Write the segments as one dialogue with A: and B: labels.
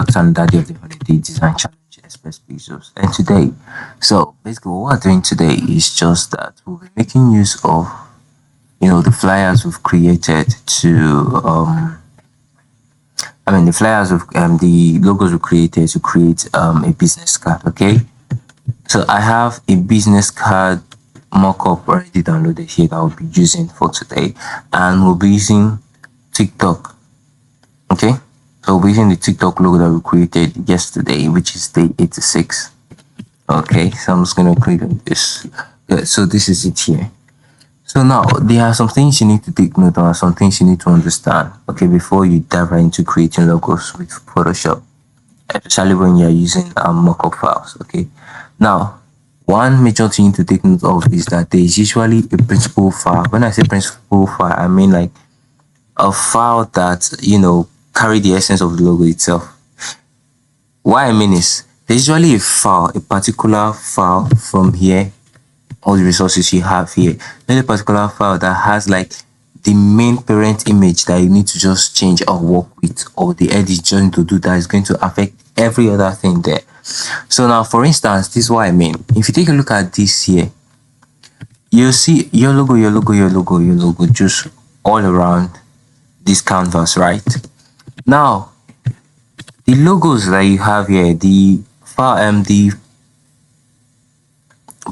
A: back to another day of the holiday design challenge Xpress-Pixels. And today, so basically what we're doing today is just that we'll be making use of the flyers we've created to the flyers of the logos we created to create a business card. Okay, so I have a business card mock-up already downloaded here that I'll be using for today, and we'll be using TikTok. Okay, so we're using the TikTok logo that we created yesterday, which is day 86. Okay, so I'm just gonna click on this. Good, so this is it here. So now there are some things you need to take note of, some things you need to understand, okay, before you dive right into creating logos with Photoshop, especially when you're using mockup files. Okay, now one major thing to take note of is that there is usually a principal file. When I say principal file, I mean like a file that carry the essence of the logo itself. What I mean is there's usually a file, a particular file from here, all the resources you have here. There's a particular file that has like the main parent image that you need to just change or work with, or the edit you just need to do that is going to affect every other thing there. So now, for instance, this is what I mean. If you take a look at this here, you'll see your logo just all around this canvas, right? Now, the logos that you have here, the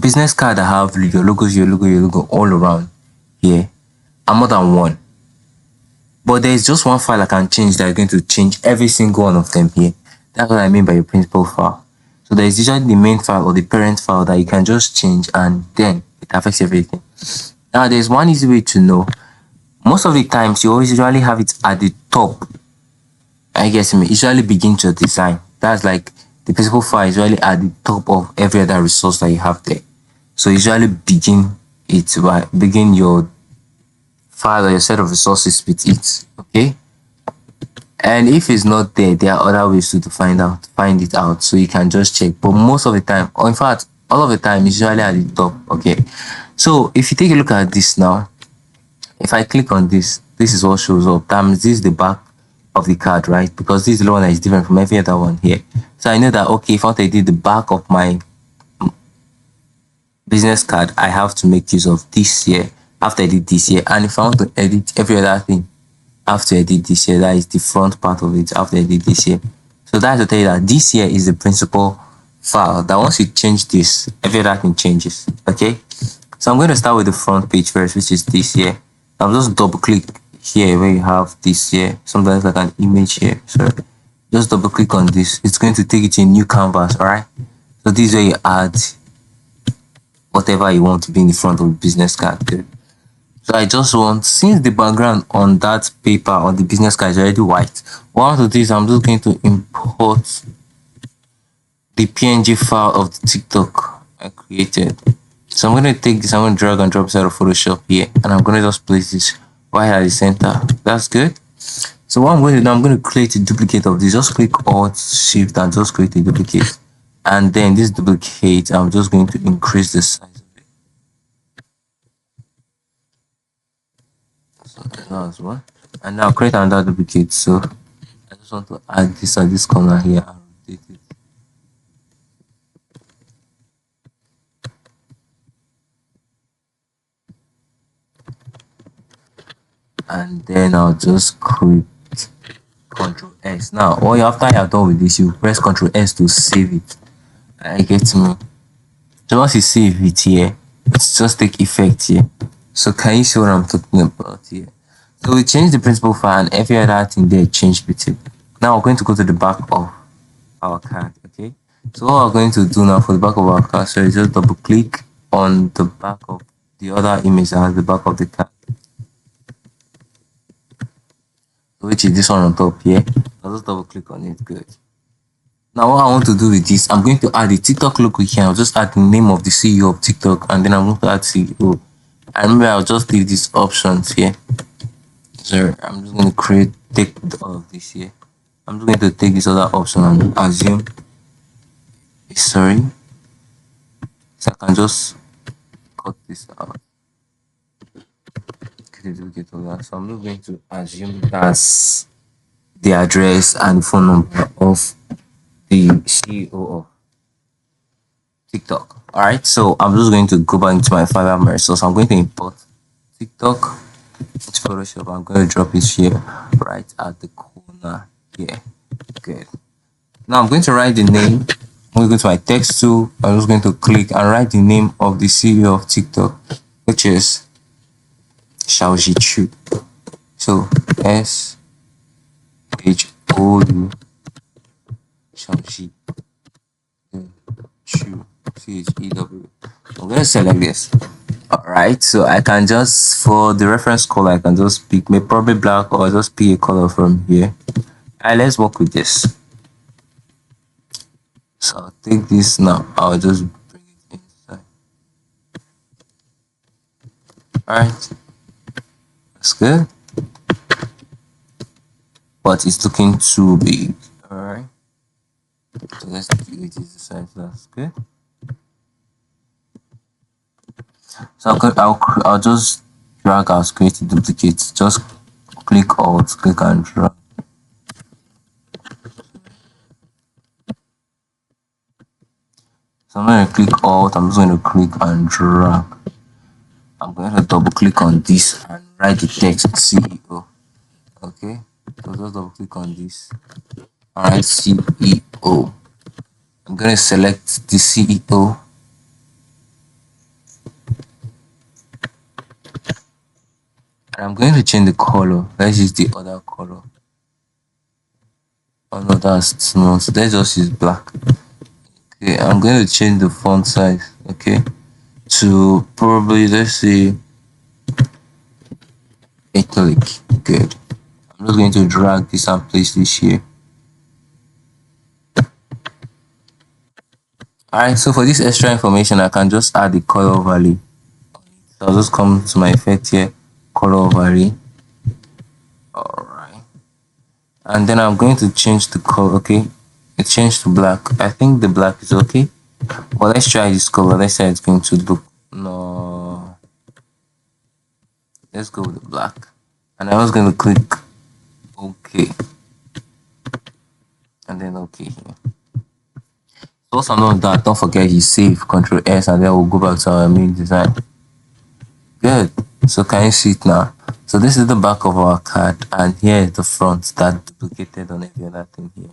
A: business card that have your logo all around here are more than one. But there's just one file I can change that is going to change every single one of them here. That's what I mean by your principal file. So there's usually the main file or the parent file that you can just change, and then it affects everything. Now there's one easy way to know. Most of the times you always usually have it at the top. I guess it usually begins your design. That's like the principal file is usually at the top of every other resource that you have there. So usually begin your file or your set of resources with it. Okay, and if it's not there, there are other ways to find it out, so you can just check. But most of the time, or in fact all of the time, it's usually at the top. Okay, so if you take a look at this now, if I click on this is what shows up. That means this is the back of the card, right? Because this is the one that is different from every other one here. So I know that, okay, if I want to edit the back of my business card, I have to make use of this here after I edit this here. And if I want to edit every other thing, I have to edit this here. That is the front part of it after I edit this here. So that's to tell you that this here is the principal file, that once you change this, every other thing changes. Okay, so I'm going to start with the front page first, which is this here. I'll just double click here where you have this here, sometimes like an image here. So just double click on this. It's going to take it to a new canvas. All right, so this is where you add whatever you want to be in the front of the business card. So I just want, since the background on that paper on the business card is already white, what I want to do is I'm just going to import the PNG file of the TikTok I created. So I'm going to take this, I'm going to drag and drop this out of Photoshop here, and I'm going to just place this right at the center. That's good. So what I'm going to do, I'm going to create a duplicate of this. Just click Alt Shift and just create a duplicate. And then this duplicate, I'm just going to increase the size of it. So that's one. And now create another duplicate. So I just want to add this at this corner here and rotate it. And then I'll just click Ctrl S. Now, after you're done with this, you press Ctrl S to save it. I get me. So once you save it here, it's just take effect here. So can you see what I'm talking about here? So we change the principal file and every other thing there changed with it. Now we're going to go to the back of our card. Okay. So what we're going to do now for the back of our card, so just double click on the back of the other image that has the back of the card, which is this one on top here. I'll just double click on it. Good. Now what I want to do with this, I'm going to add the TikTok logo here. I'll just add the name of the CEO of TikTok, and then I'm going to add CEO. And maybe I'll just leave these options here. So I'm just going to take all of this here. I'm just going to take this other option and assume sorry. So I can just cut this out. Create a duplicate of that. So I'm just going to assume that's the address and the phone number of the CEO of TikTok. All right, so I'm just going to go back into my file and my resource. I'm going to import TikTok into Photoshop. I'm going to drop it here, right at the corner here. Good. Now I'm going to write the name. I'm going to go to my text tool. I'm just going to click and write the name of the CEO of TikTok, which is Xiaoji Chu. So SHOU Xiaoji Chu CHEW. I'm going to select this. Alright, so I can just, for the reference color, I can just pick maybe probably black or just pick a color from here. Alright, let's work with this. So I'll take this now. I'll just bring it inside. Alright, that's good. But it's looking too big. Alright. So let's delete this side. That's good. So I'll just drag as create a duplicate. Just click Alt, click and drag. So I'm going to click Alt. I'm just going to click and drag. I'm going to double click on this and write the text CEO. Okay, so just double click on this. Alright, CEO. I'm going to select the CEO. And I'm going to change the color. Let's use the other color. Oh no, that's small. So let's just use black. Okay, I'm going to change the font size. Okay, to probably, let's say, italic. Good. I'm just going to drag this and place this here. Alright, so for this extra information, I can just add the color overlay. So I'll just come to my effect here, color overlay. Alright. And then I'm going to change the color, okay? It changed to black. I think the black is okay. But let's try this color. Let's say it's going to look, no. Let's go with the black. And I was going to click OK. And then OK here. So once I'm done with that, don't forget you save Ctrl S and then we'll go back to our main design. Good. So can you see it now? So this is the back of our card and here is the front that duplicated on every other thing here.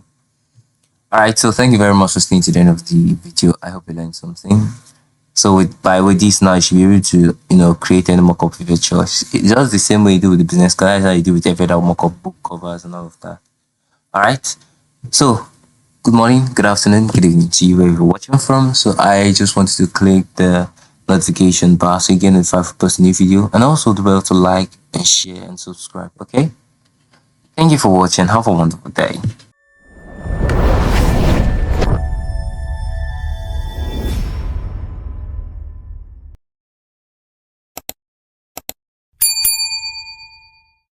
A: Alright, so thank you very much for staying to the end of the video. I hope you learned something. So with this now, you should be able to create any mock-up of your choice. It's just the same way you do with the business card, that's how you do with every other mock-up, book covers and all of that. Alright, so good morning, good afternoon, good evening to you wherever you're watching from. So I just wanted to click the notification bar so you get notified for posting a new video, and also the bell to like and share and subscribe. Okay, thank you for watching. Have a wonderful day.